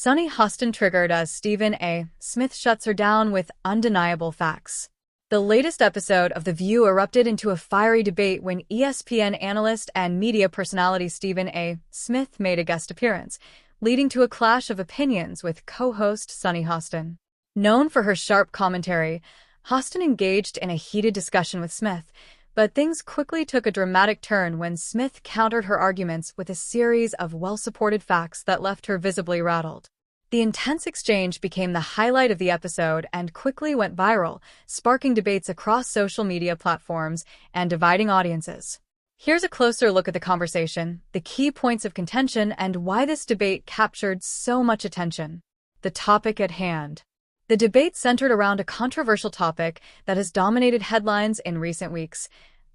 Sunny Hostin triggered as Stephen A. Smith shuts her down with undeniable facts. The latest episode of The View erupted into a fiery debate when ESPN analyst and media personality Stephen A. Smith made a guest appearance, leading to a clash of opinions with co-host Sunny Hostin. Known for her sharp commentary, Hostin engaged in a heated discussion with Smith, but things quickly took a dramatic turn when Smith countered her arguments with a series of well-supported facts that left her visibly rattled. The intense exchange became the highlight of the episode and quickly went viral, sparking debates across social media platforms and dividing audiences. Here's a closer look at the conversation, the key points of contention, and why this debate captured so much attention. The topic at hand. The debate centered around a controversial topic that has dominated headlines in recent weeks: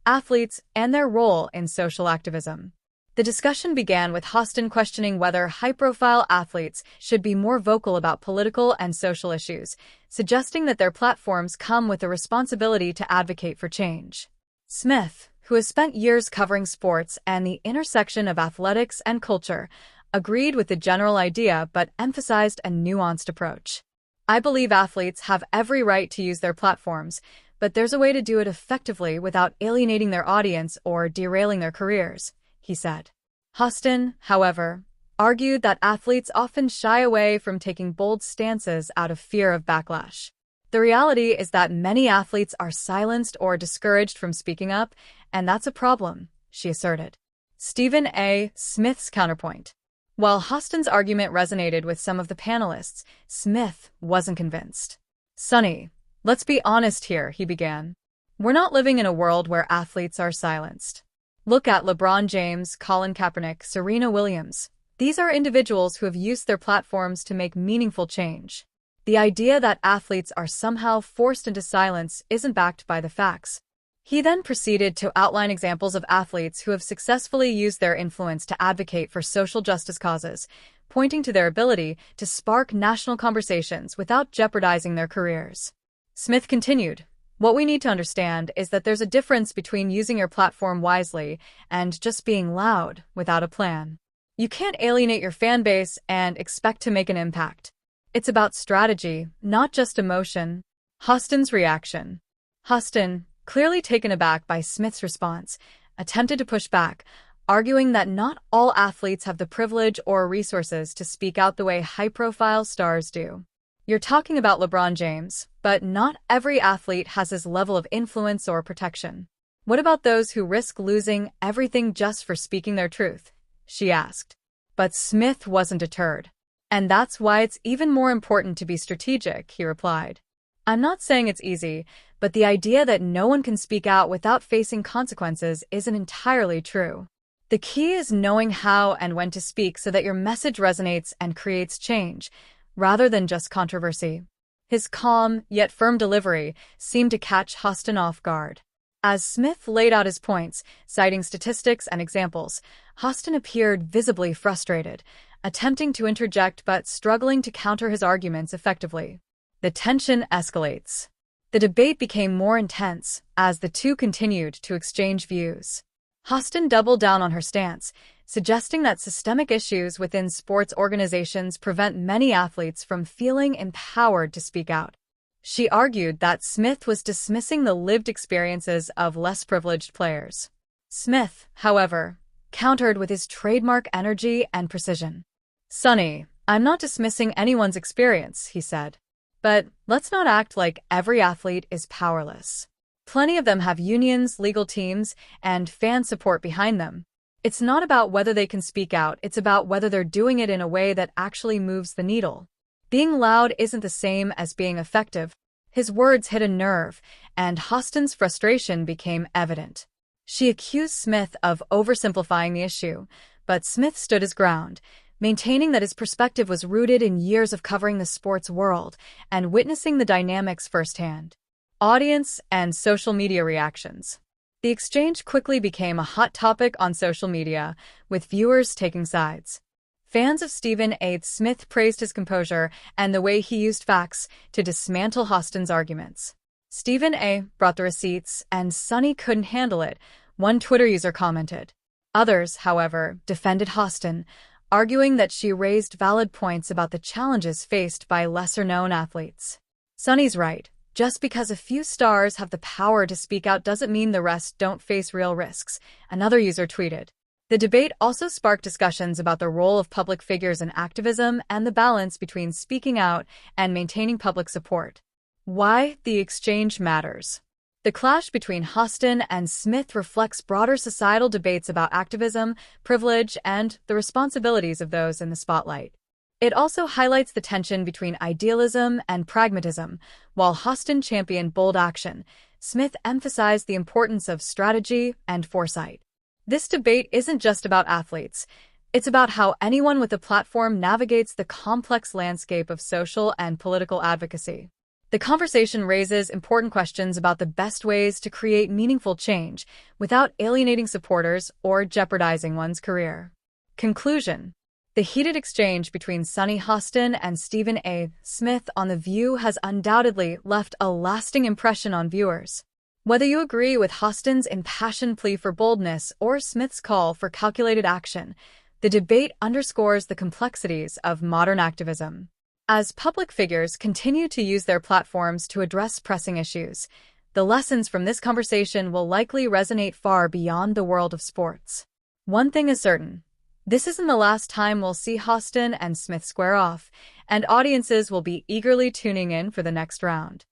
athletes and their role in social activism. The discussion began with Hostin questioning whether high-profile athletes should be more vocal about political and social issues, suggesting that their platforms come with a responsibility to advocate for change. Smith, who has spent years covering sports and the intersection of athletics and culture, agreed with the general idea but emphasized a nuanced approach. "I believe athletes have every right to use their platforms, but there's a way to do it effectively without alienating their audience or derailing their careers," he said. Hostin, however, argued that athletes often shy away from taking bold stances out of fear of backlash. "The reality is that many athletes are silenced or discouraged from speaking up, and that's a problem," she asserted. Stephen A. Smith's counterpoint. While Hostin's argument resonated with some of the panelists, Smith wasn't convinced. "Sunny, let's be honest here," he began. "We're not living in a world where athletes are silenced. Look at LeBron James, Colin Kaepernick, Serena Williams. These are individuals who have used their platforms to make meaningful change. The idea that athletes are somehow forced into silence isn't backed by the facts." He then proceeded to outline examples of athletes who have successfully used their influence to advocate for social justice causes, pointing to their ability to spark national conversations without jeopardizing their careers. Smith continued, "What we need to understand is that there's a difference between using your platform wisely and just being loud without a plan. You can't alienate your fan base and expect to make an impact. It's about strategy, not just emotion." Hostin's reaction. Hostin, clearly taken aback by Smith's response, attempted to push back, arguing that not all athletes have the privilege or resources to speak out the way high-profile stars do. "You're talking about LeBron James, but not every athlete has his level of influence or protection. What about those who risk losing everything just for speaking their truth?" she asked. But Smith wasn't deterred. "And that's why it's even more important to be strategic," he replied. "I'm not saying it's easy, but the idea that no one can speak out without facing consequences isn't entirely true. The key is knowing how and when to speak so that your message resonates and creates change, rather than just controversy." His calm, yet firm delivery seemed to catch Hostin off guard. As Smith laid out his points, citing statistics and examples, Hostin appeared visibly frustrated, attempting to interject but struggling to counter his arguments effectively. The tension escalates. The debate became more intense as the two continued to exchange views. Hostin doubled down on her stance, suggesting that systemic issues within sports organizations prevent many athletes from feeling empowered to speak out. She argued that Smith was dismissing the lived experiences of less privileged players. Smith, however, countered with his trademark energy and precision. "Sunny, I'm not dismissing anyone's experience," he said. "But let's not act like every athlete is powerless. Plenty of them have unions, legal teams, and fan support behind them. It's not about whether they can speak out, it's about whether they're doing it in a way that actually moves the needle. Being loud isn't the same as being effective." His words hit a nerve, and Hostin's frustration became evident. She accused Smith of oversimplifying the issue, but Smith stood his ground, maintaining that his perspective was rooted in years of covering the sports world and witnessing the dynamics firsthand. Audience and social media reactions. The exchange quickly became a hot topic on social media, with viewers taking sides. Fans of Stephen A. Smith praised his composure and the way he used facts to dismantle Hostin's arguments. "Stephen A. brought the receipts, and Sunny couldn't handle it," one Twitter user commented. Others, however, defended Hostin, arguing that she raised valid points about the challenges faced by lesser-known athletes. Sunny's right. Just because a few stars have the power to speak out doesn't mean the rest don't face real risks, another user tweeted. The debate also sparked discussions about the role of public figures in activism and the balance between speaking out and maintaining public support. Why the exchange matters. The clash between Hostin and Smith reflects broader societal debates about activism, privilege, and the responsibilities of those in the spotlight. It also highlights the tension between idealism and pragmatism. While Hostin championed bold action, Smith emphasized the importance of strategy and foresight. This debate isn't just about athletes. It's about how anyone with a platform navigates the complex landscape of social and political advocacy. The conversation raises important questions about the best ways to create meaningful change without alienating supporters or jeopardizing one's career. Conclusion. The heated exchange between Sunny Hostin and Stephen A. Smith on The View has undoubtedly left a lasting impression on viewers. Whether you agree with Hostin's impassioned plea for boldness or Smith's call for calculated action, the debate underscores the complexities of modern activism. As public figures continue to use their platforms to address pressing issues, the lessons from this conversation will likely resonate far beyond the world of sports. One thing is certain. This isn't the last time we'll see Hostin and Smith square off, and audiences will be eagerly tuning in for the next round.